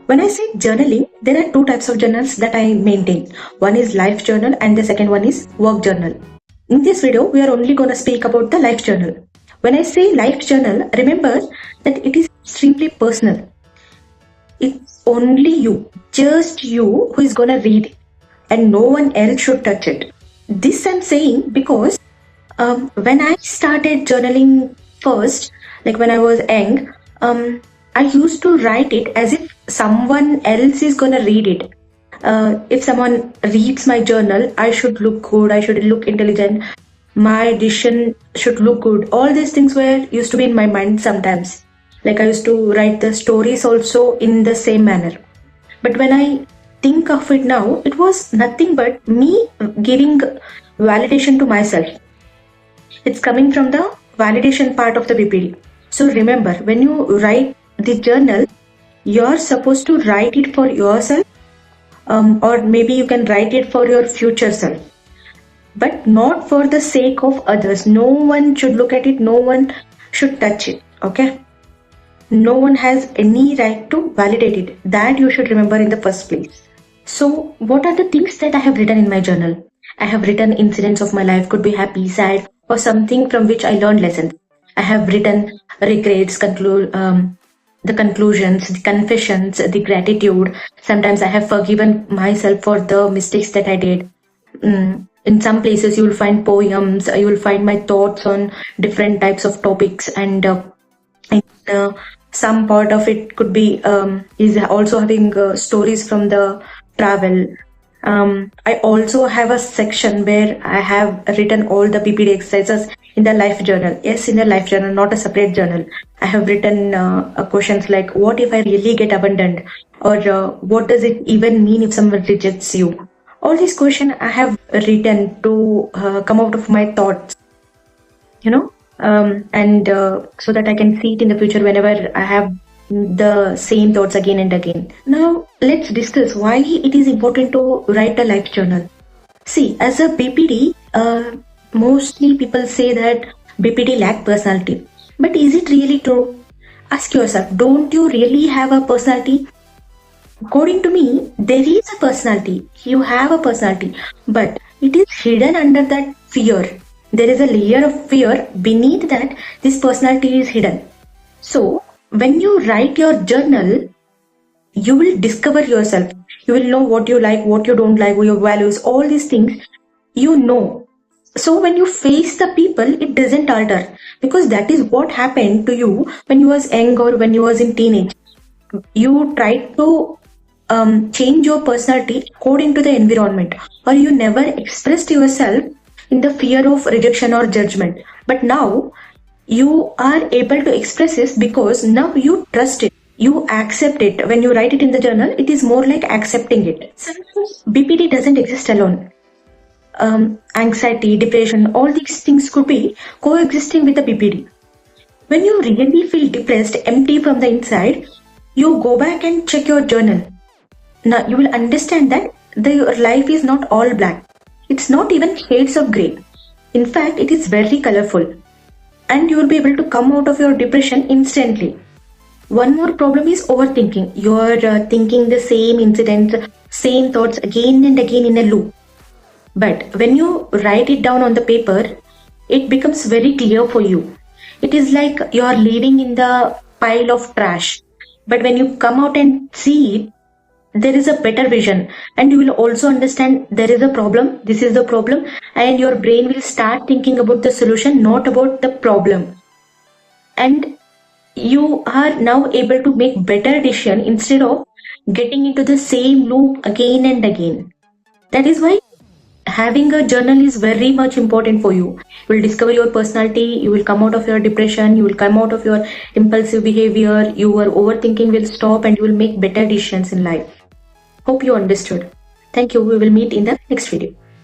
When I say journaling, there are two types of journals that I maintain. One is life journal and the second one is work journal. In this video, we are only going to speak about the life journal. When I say life journal, remember that it is extremely personal. It's only you, just you, who is going to read it, and no one else should touch it. This I'm saying because when I started journaling first, like when I was young, I used to write it as if someone else is gonna read it. If someone reads my journal, I should look good, I should look intelligent, my decision should look good. All these things used to be in my mind sometimes. Like I used to write the stories also in the same manner. But when I think of it now, it was nothing but me giving validation to myself. It's coming from the validation part of the BPD. So remember, when you write the journal, you're supposed to write it for yourself, or maybe you can write it for your future self, but not for the sake of others. No one should look at it, no one should touch it, okay? No one has any right to validate it. That you should remember in the first place. So what are the things that I have written in my journal? I have written incidents of my life, could be happy, sad, or something from which I learned lessons. I have written regrets, the conclusions, the confessions, the gratitude. Sometimes I have forgiven myself for the mistakes that I did. In some places you will find poems, you will find my thoughts on different types of topics, and some part of it could be is also having stories from the travel. I also have a section where I have written all the PPD exercises in the life journal. Yes, in the life journal, not a separate journal. I have written questions like, what if I really get abandoned? Or what does it even mean if someone rejects you? All these questions I have written to come out of my thoughts, you know, and so that I can see it in the future whenever I have the same thoughts again and again. Now let's discuss why it is important to write a life journal. See, as a BPD, mostly people say that BPD lack personality. But is it really true? Ask yourself, don't you really have a personality? According to me, there is a personality. You have a personality, but it is hidden under that fear. There is a layer of fear beneath that this personality is hidden. So when you write your journal, you will discover yourself. You will know what you like, what you don't like, your values, all these things you know. So when you face the people, it doesn't alter, because that is what happened to you when you was young or when you was in teenage. You tried to change your personality according to the environment, or you never expressed yourself in the fear of rejection or judgment. But now you are able to express this because now you trust it, you accept it. When you write it in the journal, it is more like accepting it. Sometimes BPD doesn't exist alone. Anxiety, depression, all these things could be coexisting with the BPD. When you really feel depressed, empty from the inside, you go back and check your journal. Now you will understand that your life is not all black. It's not even shades of grey. In fact, it is very colorful. And you will be able to come out of your depression instantly. One more problem is overthinking. You are thinking the same incidents, same thoughts again and again in a loop. But when you write it down on the paper, it becomes very clear for you. It is like you are living in the pile of trash. But when you come out and see it, there is a better vision, and you will also understand there is a problem, this is the problem, and your brain will start thinking about the solution, not about the problem. And you are now able to make better decision instead of getting into the same loop again and again. That is why having a journal is very much important for you. You will discover your personality, you will come out of your depression, you will come out of your impulsive behavior, your overthinking will stop, and you will make better decisions in life. Hope you understood. Thank you. We will meet in the next video.